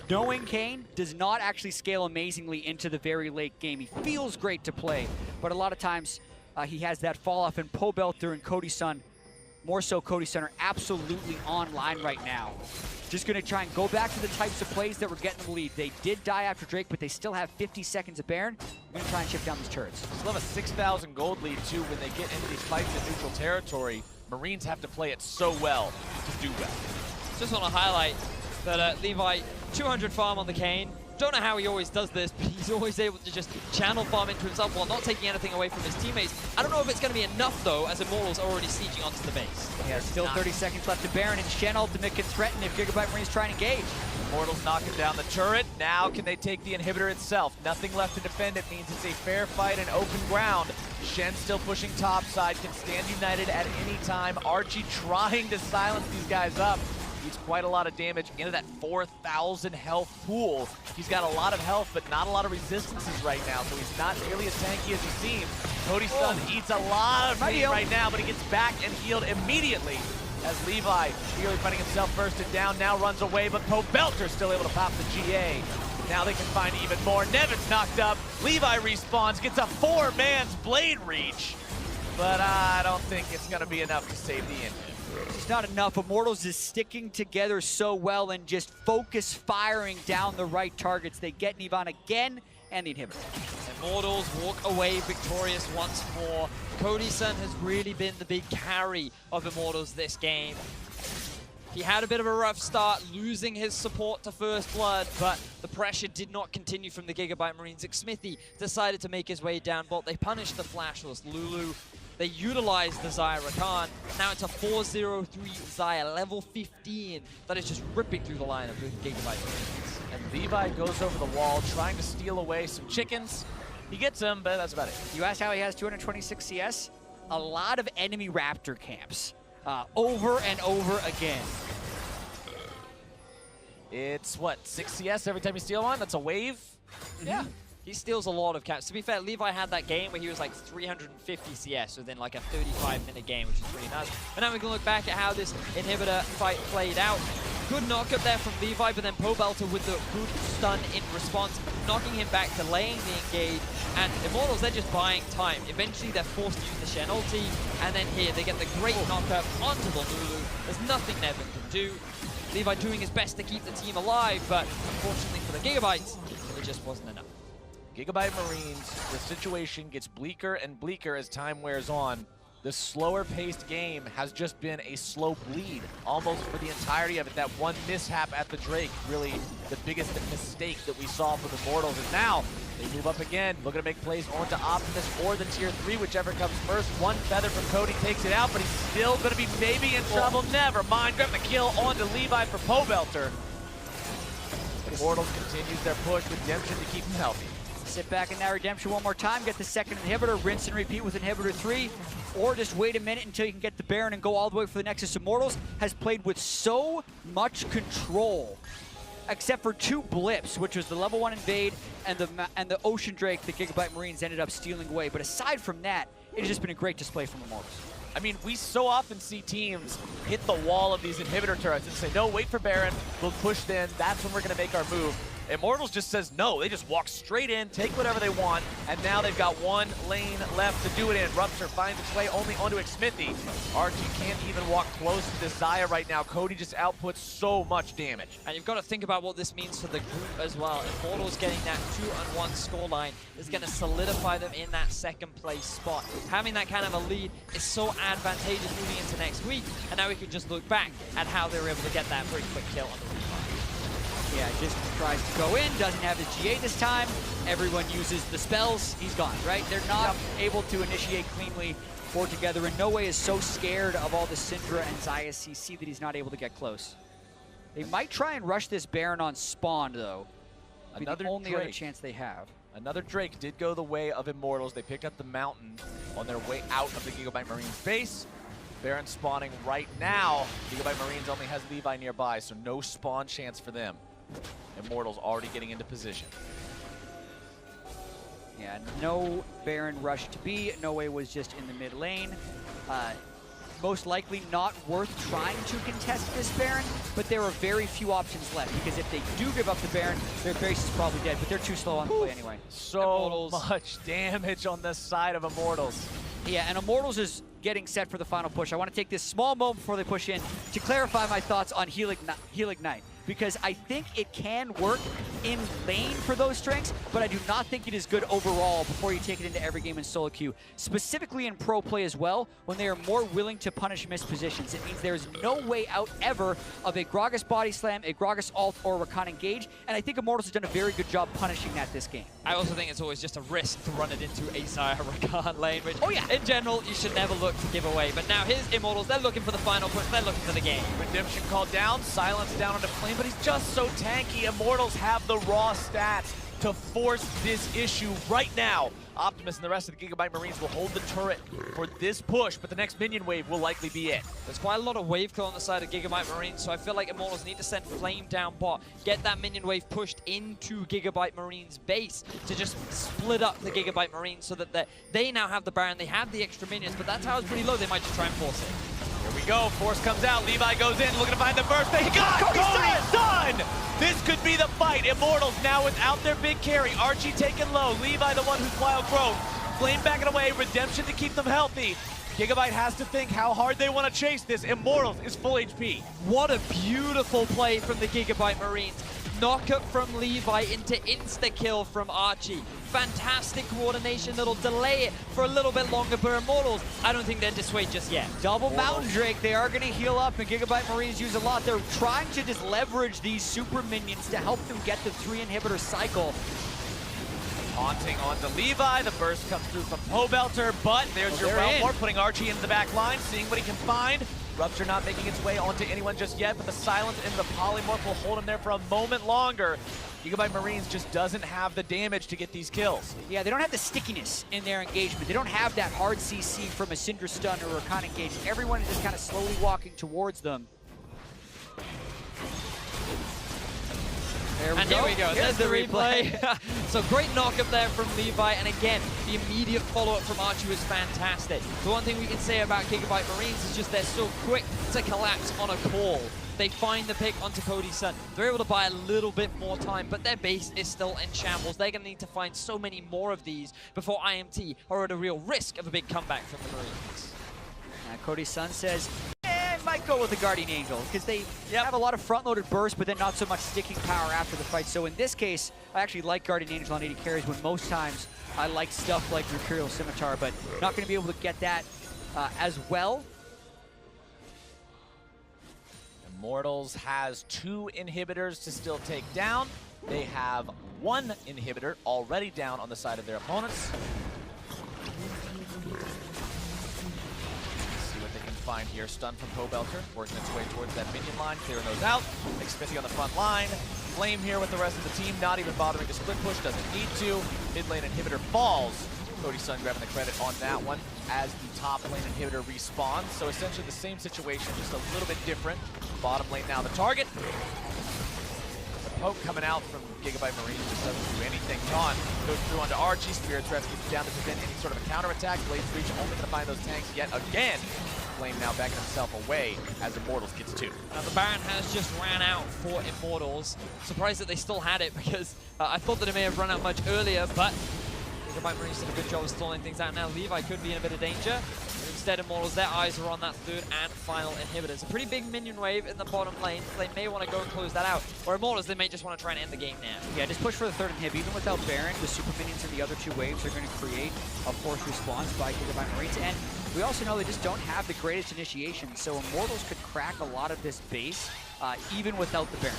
knowing Kane does not actually scale amazingly into the very late game. He feels great to play, but a lot of times he has that fall off, and Pobelter and Cody's son, more so Cody's son, are absolutely online right now. Just going to try and go back to the types of plays that were getting them the lead. They did die after Drake, but they still have 50 seconds of Baron. We're going to try and chip down these turrets. Still have a 6,000 gold lead, too, when they get into these fights in neutral territory. Marines have to play it so well to do well. Just want to highlight that Levi, 200 farm on the Kane, Don't know how he always does this, but he's always able to just channel farm into himself while not taking anything away from his teammates. I don't know if it's going to be enough, though, as Immortals are already sieging onto the base. Yeah, still 30 seconds left to Baron, and Shen ultimate can threaten if Gigabyte Marines try and engage. Immortals knocking down the turret. Now can they take the inhibitor itself? Nothing left to defend. It means it's a fair fight and open ground. Shen still pushing topside, can stand united at any time. Archie trying to silence these guys up. He's quite a lot of damage into that 4,000 health pool. He's got a lot of health, but not a lot of resistances right now, so he's not nearly as tanky as he seems. Cody's son eats a lot of pain right now, but he gets back and healed immediately as Levi, nearly finding himself bursted down, now runs away, but Pobelter's still able to pop the GA. Now they can find even more. Nevin's knocked up. Levi respawns, gets a 4-man's blade reach, but I don't think it's going to be enough to save the inhib. It's not enough. Immortals is sticking together so well and just focus firing down the right targets. They get Nivan again and the inhibitor. Immortals walk away victorious once more. Cody-san has really been the big carry of Immortals this game. He had a bit of a rough start, losing his support to First Blood, but the pressure did not continue from the Gigabyte Marines. Smithy decided to make his way down bot. They punished the flashless Lulu. They utilized the Xayah Rakan. Now it's a 4-0-3 Xayah, level 15, that is just ripping through the line of the Gigabyte Marines. And Levi goes over the wall, trying to steal away some chickens. He gets them, but that's about it. You asked how he has 226 CS? A lot of enemy Raptor camps. Over and over again. It's, what, 6 CS every time you steal one? That's a wave? Yeah. He steals a lot of caps. To be fair, Levi had that game where he was like 350 CS within like a 35-minute game, which is pretty nice. But now we can look back at how this inhibitor fight played out. Good knock-up there from Levi, but then Pobelter with the good stun in response, knocking him back, delaying the engage. And Immortals, they're just buying time. Eventually, they're forced to use the Shen ulti, and then here, they get the great knock-up onto the Lulu. There's nothing Nevin can do. Levi doing his best to keep the team alive, but unfortunately for the Gigabytes, it just wasn't enough. Gigabyte Marines, the situation gets bleaker and bleaker as time wears on. The slower-paced game has just been a slow bleed, almost for the entirety of it. That one mishap at the Drake, really the biggest mistake that we saw from Immortals. And now, they move up again, looking to make plays onto Optimus or the Tier 3, whichever comes first. One feather from Cody takes it out, but he's still going to be maybe in trouble. Never mind, grabbing the kill onto Levi for Pobelter. Immortals continues their push with Redemption to keep him healthy. Sit back in that Redemption one more time, get the second inhibitor, rinse and repeat with inhibitor 3, or just wait a minute until you can get the Baron and go all the way for the Nexus. Immortals has played with so much control, except for 2 blips, which was the level 1 invade and the Ocean Drake the Gigabyte Marines ended up stealing away. But aside from that, it has just been a great display from Immortals. I mean, we so often see teams hit the wall of these inhibitor turrets and say, no, wait for Baron, we'll push then, that's when we're going to make our move. Immortals just says no, they just walk straight in, take whatever they want, and now they've got one lane left to do it in. Rupture finds its way only onto Smithy. Archie can't even walk close to this Xayah right now. Cody just outputs so much damage. And you've got to think about what this means for the group as well. Immortals getting that 2-1 scoreline is going to solidify them in that second place spot. Having that kind of a lead is so advantageous moving into next week, and now we can just look back at how they were able to get that very quick kill on the Levi. Yeah, just tries to go in, doesn't have his GA this time. Everyone uses the spells, he's gone, right? They're not able to initiate cleanly or together. In no way is so scared of all the Syndra and Xayah CC that he's not able to get close. They might try and rush this Baron on spawn, though. Another the only Drake. other chance they have. Another Drake did go the way of Immortals. They picked up the mountain on their way out of the Gigabyte Marines base. Baron spawning right now. Gigabyte Marines only has Levi nearby, so no spawn chance for them. Immortals already getting into position. Yeah, no Baron rush to be. No way was just in the mid lane. Most likely not worth trying to contest this Baron, but there are very few options left, because if they do give up the Baron, their base is probably dead, but they're too slow on the play anyway. So much damage on this side of Immortals. Yeah, and Immortals is getting set for the final push. I want to take this small moment before they push in to clarify my thoughts on Heal Ignite, because I think it can work in lane for those strengths, but I do not think it is good overall before you take it into every game in solo queue. Specifically in pro play as well, when they are more willing to punish missed positions. It means there's no way out ever of a Gragas body slam, a Gragas ult, or a Rakan engage, and I think Immortals has done a very good job punishing that this game. I also think it's always just a risk to run it into a Xayah Rakan lane, which in general you should never look to give away. But now here's Immortals, they're looking for the final push, they're looking for the game. Redemption called down, silence down onto Flame, but he's just so tanky. Immortals have the raw stats to force this issue right now. Optimus and the rest of the Gigabyte Marines will hold the turret for this push, but the next minion wave will likely be it. There's quite a lot of wave kill on the side of Gigabyte Marines, so I feel like Immortals need to send Flame down bot, get that minion wave pushed into Gigabyte Marines base to just split up the Gigabyte Marines so that they now have the Baron, they have the extra minions, but that tower's pretty low, they might just try and force it. Here we go, Force comes out, Levi goes in, looking to find the burst, they got Cody's done! This could be the fight. Immortals now without their big carry. Archie taken low, Levi the one who's wild growth. Flame backing away, Redemption to keep them healthy. Gigabyte has to think how hard they want to chase this. Immortals is full HP. What a beautiful play from the Gigabyte Marines. Knockup from Levi into insta-kill from Archie. Fantastic coordination that'll delay it for a little bit longer, but Immortals, I don't think they're dissuade just yet. Double Mountain Drake, they are going to heal up, and Gigabyte Marines use a lot. They're trying to just leverage these super minions to help them get the 3 inhibitor cycle. Haunting onto Levi, the burst comes through from Pobelter, but there's your Wellmore, putting Archie into the back line, seeing what he can find. Rupture not making its way onto anyone just yet, but the silence into the Polymorph will hold him there for a moment longer. Gigabyte Marines just doesn't have the damage to get these kills. Yeah, they don't have the stickiness in their engagement. They don't have that hard CC from a Syndra stun or a Rakan engagement. Everyone is just kind of slowly walking towards them. And here we go, there's the replay. So great knockup there from Levi, and again, the immediate follow-up from Archie was fantastic. The one thing we can say about Gigabyte Marines is just they're so quick to collapse on a call. They find the pick onto Cody's Sun. They're able to buy a little bit more time, but their base is still in shambles. They're going to need to find so many more of these before IMT are at a real risk of a big comeback from the Marines. Cody's Sun says, might go with the Guardian Angel, because they have a lot of front-loaded burst, but then not so much sticking power after the fight. So in this case, I actually like Guardian Angel on 80 carries, when most times I like stuff like Mercurial Scimitar, but not going to be able to get that as well. Immortals has 2 inhibitors to still take down. They have 1 inhibitor already down on the side of their opponents. Find here, stun from Pobelter, working its way towards that minion line, clearing those out. Xmithie on the front line. Flame here with the rest of the team, not even bothering to split push, doesn't need to. Mid lane inhibitor falls. Cody's Sun grabbing the credit on that one as the top lane inhibitor respawns. So essentially the same situation, just a little bit different. Bottom lane now the target. The poke coming out from Gigabyte Marines just doesn't do anything. Taunt goes through onto Archie, Spirit's Breath keeps down to prevent any sort of a counterattack. Blade's Reach only going to find those tanks yet again. Flame now backing himself away as Immortals gets 2. Now the Baron has just ran out for Immortals. Surprised that they still had it, because I thought that it may have run out much earlier, but Gigabyte Marines did a good job of stalling things out. Now Levi could be in a bit of danger. Instead, Immortals, their eyes are on that 3rd and final inhibitor. It's a pretty big minion wave in the bottom lane. They may want to go and close that out. Or Immortals, they may just want to try and end the game now. Yeah, just push for the 3rd inhib. Even without Baron, the super minions in the other 2 waves are going to create a forced response by Gigabyte Marines. And we also know they just don't have the greatest initiation, so Immortals could crack a lot of this base, even without the Baron.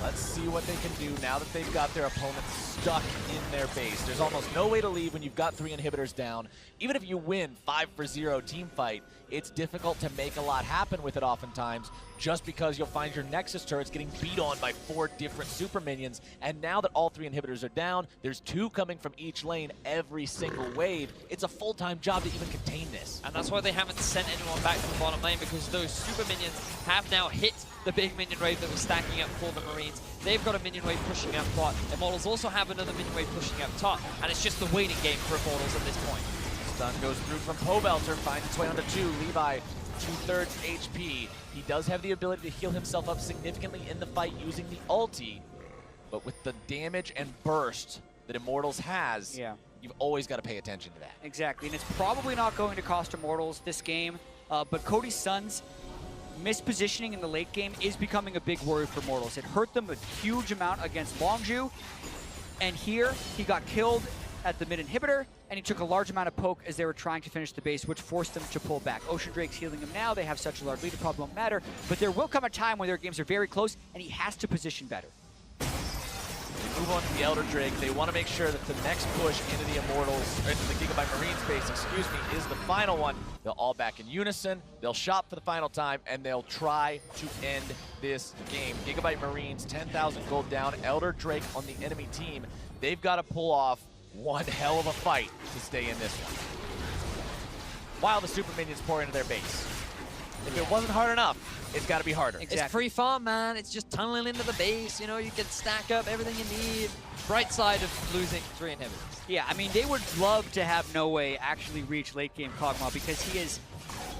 Let's see what they can do now that they've got their opponents stuck in their base. There's almost no way to leave when you've got 3 inhibitors down. Even if you win 5-for-0 team fight, it's difficult to make a lot happen with it oftentimes, just because you'll find your Nexus turrets getting beat on by 4 different super minions. And now that all 3 inhibitors are down, there's 2 coming from each lane every single wave. It's a full-time job to even contain this. And that's why they haven't sent anyone back to the bottom lane, because those super minions have now hit the big minion wave that was stacking up for the Marines. They've got a minion wave pushing up bot. Immortals also have another minion wave pushing up top, and it's just the waiting game for Immortals at this point. Stun goes through from Pobelter, finds its way onto 2. Levi, 2/3 HP. He does have the ability to heal himself up significantly in the fight using the ulti, but with the damage and burst that Immortals has, you've always got to pay attention to that. Exactly, and it's probably not going to cost Immortals this game, but Cody's Suns mispositioning in the late game is becoming a big worry for Immortals. It hurt them a huge amount against Longzhu, and here he got killed at the mid inhibitor, and he took a large amount of poke as they were trying to finish the base, which forced them to pull back. Ocean Drake's healing him now. They have such a large lead, it probably won't matter, but there will come a time when their games are very close, and he has to position better. Move on to the Elder Drake. They want to make sure that the next push into the Immortals, or into the Gigabyte Marine space, excuse me, is the final one. They'll all back in unison, they'll shop for the final time, and they'll try to end this game. Gigabyte Marines, 10,000 gold down, Elder Drake on the enemy team. They've got to pull off one hell of a fight to stay in this one, while the super minions pour into their base. If it wasn't hard enough, it's got to be harder. Exactly. It's free farm, man. It's just tunneling into the base. You know, you can stack up everything you need. Bright side of losing 3 inhibitors. Yeah, I mean, they would love to have No Way actually reach late game Kog'Maw, because he is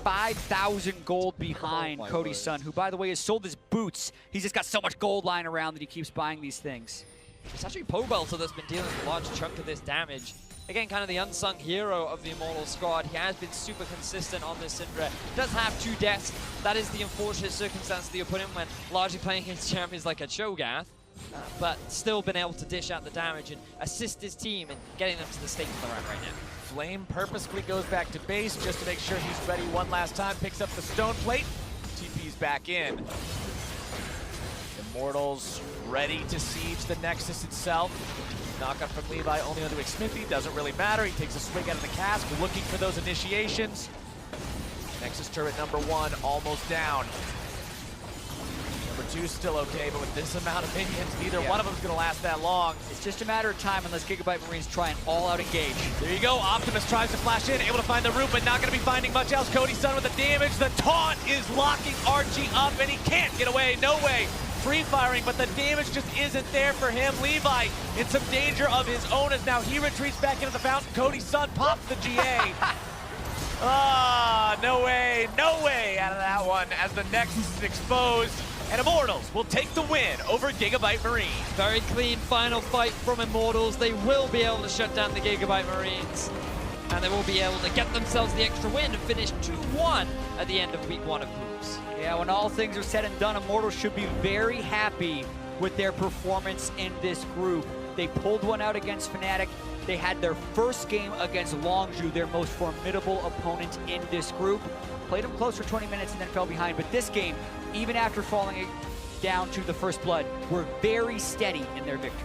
5,000 gold behind Cody's son, who, by the way, has sold his boots. He's just got so much gold lying around that he keeps buying these things. It's actually Pobelter that's been dealing with a large chunk of this damage. Again, kind of the unsung hero of the Immortals squad. He has been super consistent on this Syndra. Does have 2 deaths. That is the unfortunate circumstance that you put in when largely playing against champions like a Cho'Gath. But still been able to dish out the damage and assist his team in getting them to the state that they're at right now. Flame purposefully goes back to base just to make sure he's ready one last time. Picks up the stone plate. TP's back in. Immortals ready to siege the Nexus itself. Knockout from Levi only onto Smithy, doesn't really matter. He takes a swing out of the cask, looking for those initiations. Nexus turret number 1 almost down. Number 2 still okay, but with this amount of minions, neither one of them is going to last that long. It's just a matter of time unless Gigabyte Marines try an all-out engage. There you go. Optimus tries to flash in, able to find the root, but not going to be finding much else. Cody's son with the damage. The taunt is locking Archie up, and he can't get away. No way. Free firing, but the damage just isn't there for him. Levi in some danger of his own as now he retreats back into the fountain. Cody's son pops the GA. No way out of that one as the Nexus is exposed. And Immortals will take the win over Gigabyte Marines. Very clean final fight from Immortals. They will be able to shut down the Gigabyte Marines. And they will be able to get themselves the extra win and finish 2-1 at the end of week 1 of groups. Yeah, when all things are said and done, Immortals should be very happy with their performance in this group. They pulled one out against Fnatic. They had their first game against Longzhu, their most formidable opponent in this group. Played them close for 20 minutes and then fell behind. But this game, even after falling down to the first blood, were very steady in their victory.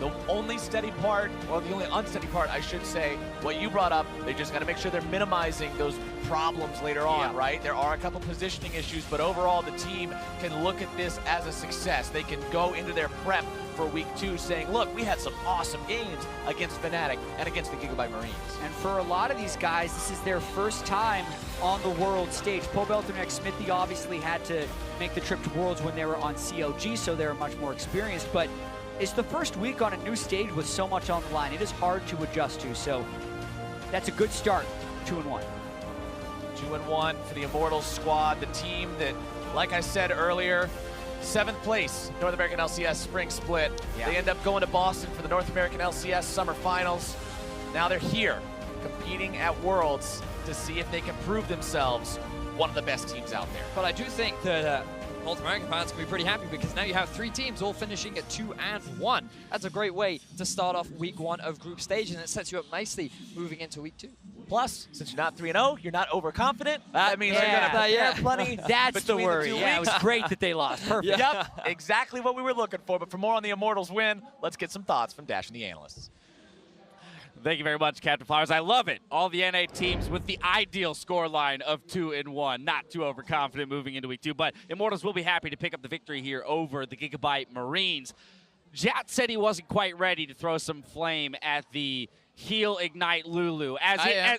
The only steady part, or the only unsteady part, I should say, what you brought up, they just got to make sure they're minimizing those problems later on, right? There are a couple positioning issues, but overall the team can look at this as a success. They can go into their prep for week 2 saying, look, we had some awesome games against Fnatic and against the Gigabyte Marines. And for a lot of these guys, this is their first time on the world stage. Pobelter and Smithy obviously had to make the trip to Worlds when they were on CLG, so they're much more experienced, but it's the first week on a new stage with so much on the line. It is hard to adjust to, so that's a good start, 2-1. 2-1 for the Immortals squad, the team that, like I said earlier, 7th place, North American LCS Spring Split. They end up going to Boston for the North American LCS Summer Finals. Now they're here, competing at Worlds to see if they can prove themselves one of the best teams out there. But I do think that North American fans can be pretty happy because now you have 3 teams all finishing at 2-1. That's a great way to start off week 1 of group stage, and it sets you up nicely moving into week 2. Plus, since you're not 3-0, you're not overconfident. That means you're gonna have plenty. That's the worry. Yeah, it was great that they lost. Perfect. Yep, exactly what we were looking for. But for more on the Immortals win, let's get some thoughts from Dash and the analysts. Thank you very much, Captain Flowers. I love it. All the NA teams with the ideal scoreline of 2-1. Not too overconfident moving into week 2, but Immortals will be happy to pick up the victory here over the Gigabyte Marines. Jat said he wasn't quite ready to throw some flame at the Heal Ignite Lulu.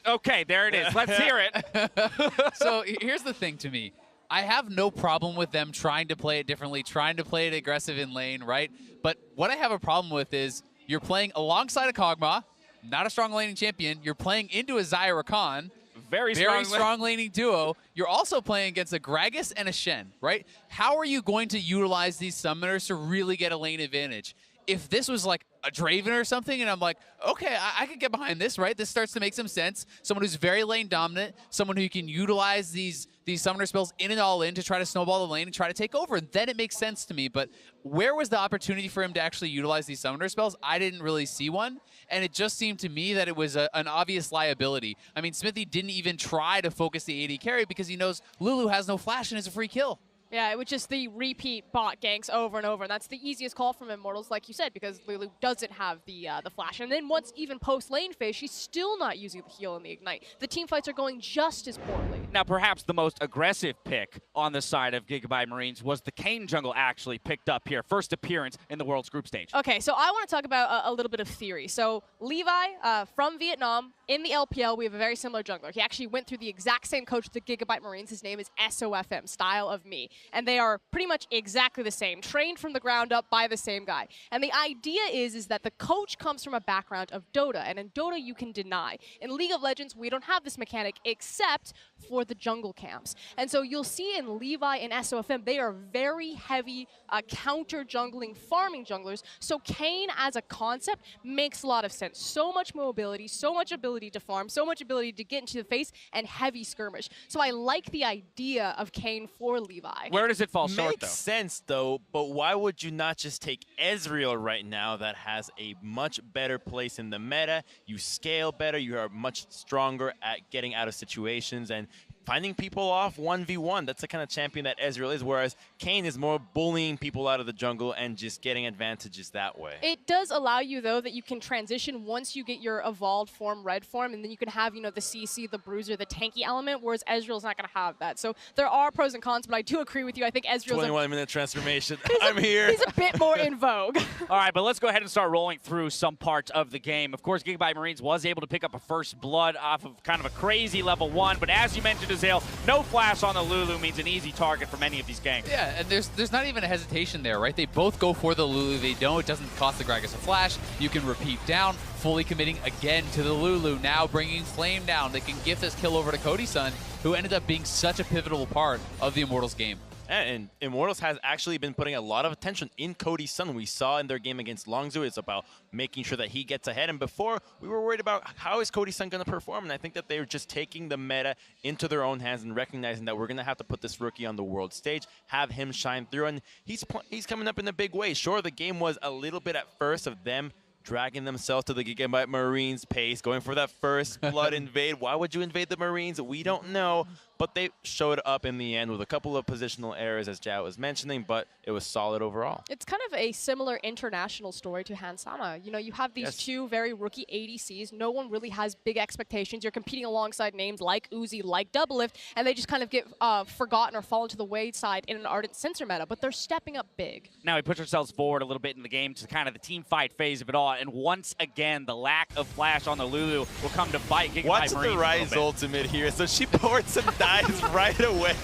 Okay, there it is. Let's hear it. So here's the thing to me. I have no problem with them trying to play it differently, trying to play it aggressive in lane, right? But what I have a problem with is you're playing alongside a Kog'Maw, not a strong laning champion. You're playing into a Zyra Khan. Very strong laning duo. You're also playing against a Gragas and a Shen, right? How are you going to utilize these summoners to really get a lane advantage? if this was like a Draven or something, and I'm like, okay, I could get behind this, right? This starts to make some sense. Someone who's very lane dominant, someone who can utilize these summoner spells in and all in to try to snowball the lane and try to take over. And then it makes sense to me. But where was the opportunity for him to actually utilize these summoner spells? I didn't really see one. And it just seemed to me that it was an obvious liability. I mean, Smithy didn't even try to focus the AD carry because he knows Lulu has no flash and is a free kill. Yeah, it was just the repeat bot ganks over and over, and that's the easiest call from Immortals, like you said, because Lulu doesn't have the flash. And then once even post-lane phase, she's still not using the heal and the ignite. The team fights are going just as poorly. Now, perhaps the most aggressive pick on the side of Gigabyte Marines was the Kayn jungle actually picked up here. First appearance in the World's group stage. Okay, so I want to talk about a little bit of theory. So Levi from Vietnam, in the LPL, we have a very similar jungler. He actually went through the exact same coach with the Gigabyte Marines. His name is SOFM, Style of Me. And they are pretty much exactly the same, trained from the ground up by the same guy. And the idea is that the coach comes from a background of Dota, and in Dota you can deny. In League of Legends, we don't have this mechanic except for the jungle camps. And so you'll see in Levi and SOFM, they are very heavy counter jungling, farming junglers. So Kayn as a concept makes a lot of sense. So much mobility, so much ability to farm, so much ability to get into the face, and heavy skirmish. So I like the idea of Kayn for Levi. Where does it fall short, Makes sense, though, but why would you not just take Ezreal right now that has a much better place in the meta? You scale better, you are much stronger at getting out of situations and finding people off 1v1. That's the kind of champion that Ezreal is, whereas Kayn is more bullying people out of the jungle and just getting advantages that way. It does allow you, though, that you can transition once you get your evolved form, red form, and then you can have, you know, the CC, the bruiser, the tanky element, whereas Ezreal's not going to have that. So there are pros and cons, but I do agree with you. I think Ezreal's 21-minute transformation. I'm here. He's a bit more in vogue. All right, but let's go ahead and start rolling through some parts of the game. Of course, Gigabyte Marines was able to pick up a first blood off of kind of a crazy level 1, but as you mentioned, Azale, no flash on the Lulu means an easy target for many of these ganks. Yeah, and there's not even a hesitation there, right? They both go for the Lulu. They don't. It doesn't cost the Gragas a flash. You can repeat down, fully committing again to the Lulu, now bringing Flame down. They can gift this kill over to Cody-san, who ended up being such a pivotal part of the Immortals game. And Immortals has actually been putting a lot of attention in Cody's son. We saw in their game against Longzhu, it's about making sure that he gets ahead. And before, we were worried about how is Cody's son going to perform. And I think that they're just taking the meta into their own hands and recognizing that we're going to have to put this rookie on the world stage, have him shine through. And he's coming up in a big way. Sure, the game was a little bit at first of them dragging themselves to the Gigabyte Marines pace, going for that first blood invade. Why would you invade the Marines? We don't know. But they showed up in the end with a couple of positional errors, as Jao was mentioning, but it was solid overall. It's kind of a similar international story to Hansama. You know, you have these two very rookie ADCs. No one really has big expectations. You're competing alongside names like Uzi, like Doublelift, and they just kind of get forgotten or fall into the wayside in an Ardent Sensor meta, but they're stepping up big. Now we push ourselves forward a little bit in the game to kind of the team fight phase of it all, and once again, the lack of flash on the Lulu will come to bite Gigabyte Watch Marines. the Rise ultimate here. So she ports and dies right away.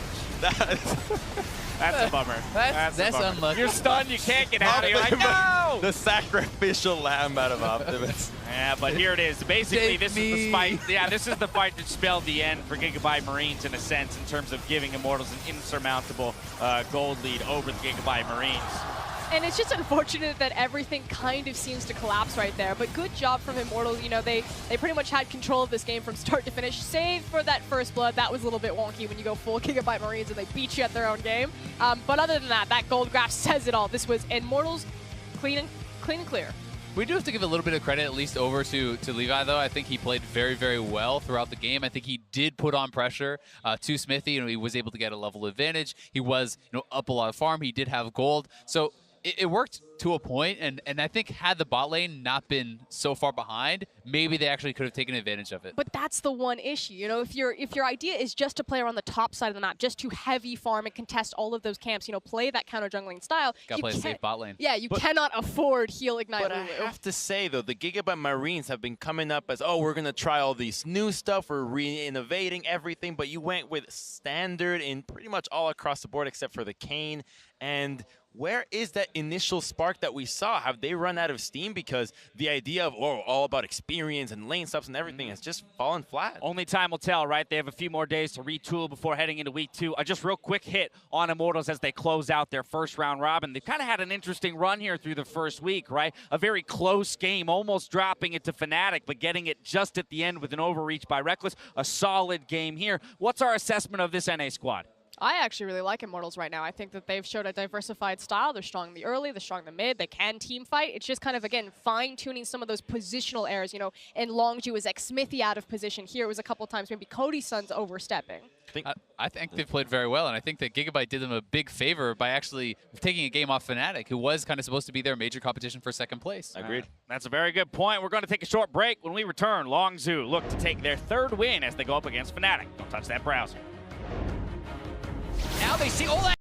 That's a bummer. That's a bummer. unlucky. You're stunned, you can't get out of here. Like, no! The sacrificial lamb out of Optimus. Yeah, but here it is. Basically, this is the fight. Yeah, this is the fight that spelled the end for Gigabyte Marines in a sense, in terms of giving Immortals an insurmountable gold lead over the Gigabyte Marines. And it's just unfortunate that everything kind of seems to collapse right there. But good job from Immortals. You know, they pretty much had control of this game from start to finish, save for that first blood. That was a little bit wonky when you go full Gigabyte Marines and they beat you at their own game. But other than that, that gold graph says it all. This was Immortals clean and clear. We do have to give a little bit of credit, at least over to Levi, though. I think he played very, very well throughout the game. I think he did put on pressure to Smithy. You know, he was able to get a level advantage. He was, you know, up a lot of farm. He did have gold. So it worked to a point, and I think had the bot lane not been so far behind, maybe they actually could have taken advantage of it. But that's the one issue, you know, if your idea is just to play around the top side of the map, just to heavy farm and contest all of those camps, you know, play that counter jungling style. Gotta play a safe bot lane. Yeah, you cannot afford heal ignite But Lulu. I have to say, though, the Gigabyte Marines have been coming up as, oh, we're going to try all these new stuff, we're re-innovating everything, but you went with standard in pretty much all across the board except for the Kayn. And where is that initial spark that we saw? Have they run out of steam? Because the idea of, all about experience and lane stops and everything has just fallen flat. Only time will tell, right? They have a few more days to retool before heading into week 2. Just real quick hit on Immortals as they close out their first round robin. They've kind of had an interesting run here through the first week, right? A very close game, almost dropping it to Fnatic, but getting it just at the end with an overreach by Reckless. A solid game here. What's our assessment of this NA squad? I actually really like Immortals right now. I think that they've showed a diversified style. They're strong in the early, they're strong in the mid, they can team fight. It's just kind of, again, fine-tuning some of those positional errors. You know, in Longju was Xmithy out of position. Here it was a couple times maybe Cody's son's overstepping. I think they've played very well, and I think that Gigabyte did them a big favor by actually taking a game off Fnatic, who was kind of supposed to be their major competition for second place. Agreed. That's a very good point. We're going to take a short break. When we return, Longzhu look to take their 3rd win as they go up against Fnatic. Don't touch that browser. Now they see all that.